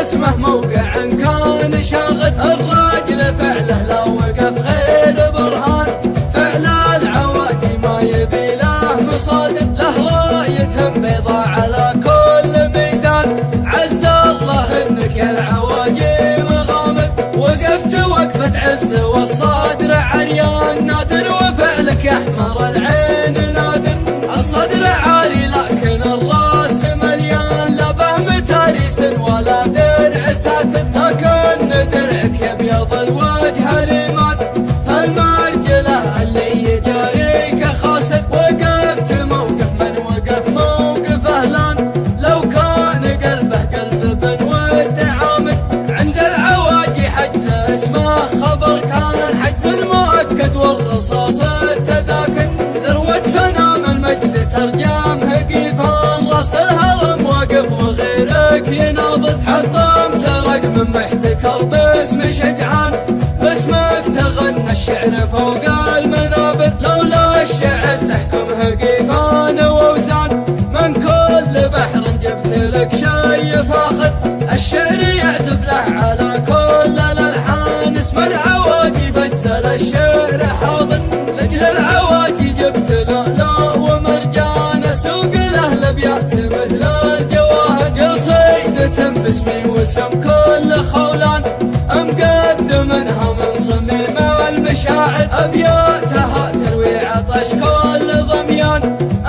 اسمه موقع كان شاغل. الراجل فعله لا وقف غير برهان، فعل العواجي ما يبي له مصادر، له راية بيضاء على كل ميدان. عز الله انك يا العواجي مغامر، وقفت وقفة عز والصدر عريان نادر، وفعلك يحمر العين نادر. الصدر عالي لكن الراس مليان، لا به متاريس ولا درع ساتر، لكن درعك يبيض الوجه ريمان. فالمرجله اللي يجاريك خاسر، وقفت موقف من وقف موقف اهلان، لو كان قلبه قلب بن ود عامر. عند العواجي حجز اسمه خبر كان، حجز مؤكد والرصاص التذاكر. ذروة سنام المجد ترجمه قيفان، راس الهرم واقف وغيرك يناظر. حطمت رقم محتكر باسم شجعان، باسمك تغنى الشعر فوق المنابر. لولا الشعر تحكمه قيفان واوزان، من كل بحر جبت لك شي فاخر. الشعر يعزف له على كل الالحان، اسم العواجي فجزل الشعر حاضر. لاجل العواجي جبت لؤلؤ ومرجان، اسوق له الابيات مثل الجواهر. قصيدة باسمي واسم كل خولان، مقدمنها من صميم المشاعر. ابياتها تروي عطش كل ضميان،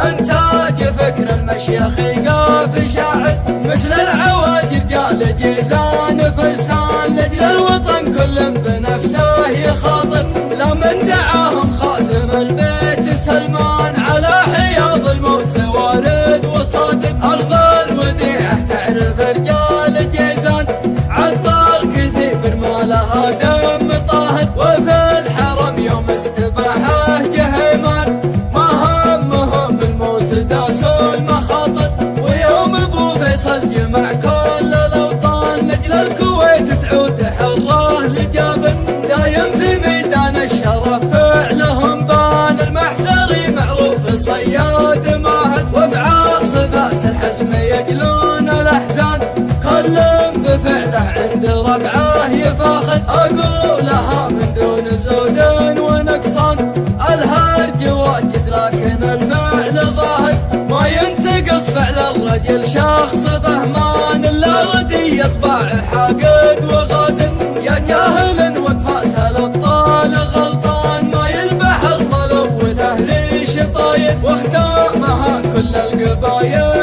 انتاج فكر المشيخ قاف شاعر. مثل العواجي رجال جيزان فرسان، لاجل الوطن كل بنفسه يخاطر. لا من دعاهم خادم البيت سلمان، على حياض الموت وارد وصادق. ارض الوديعه تعرف رجال جيزان، عطار كثير ما لها دم طاهر. وفي الحرم يوم استباحه جهيمان، ما همهم الموت داسوا المخاطر. ويوم ابو فيصل جمع كل الاوطان، لاجل الكويت تعود حره لجابر. دايم في ميدان الشرف فعلهم بان، المحسري معروف صياد ماهر. وفي عاصفات الحزم يجلون الاحزان، كل بفعله عند ربعه يفاخر. اقولها من دون زود ونقصان، الهرج واجد لكن الفعل ظاهر. ما ينتقص فعل الرجل شخص فهمان، الا ردي يطبع حاقد وغادر. يا جاهل وقفات الابطال غلطان، ما البحر ملوثه ريش طاير، واختامها كل القبايل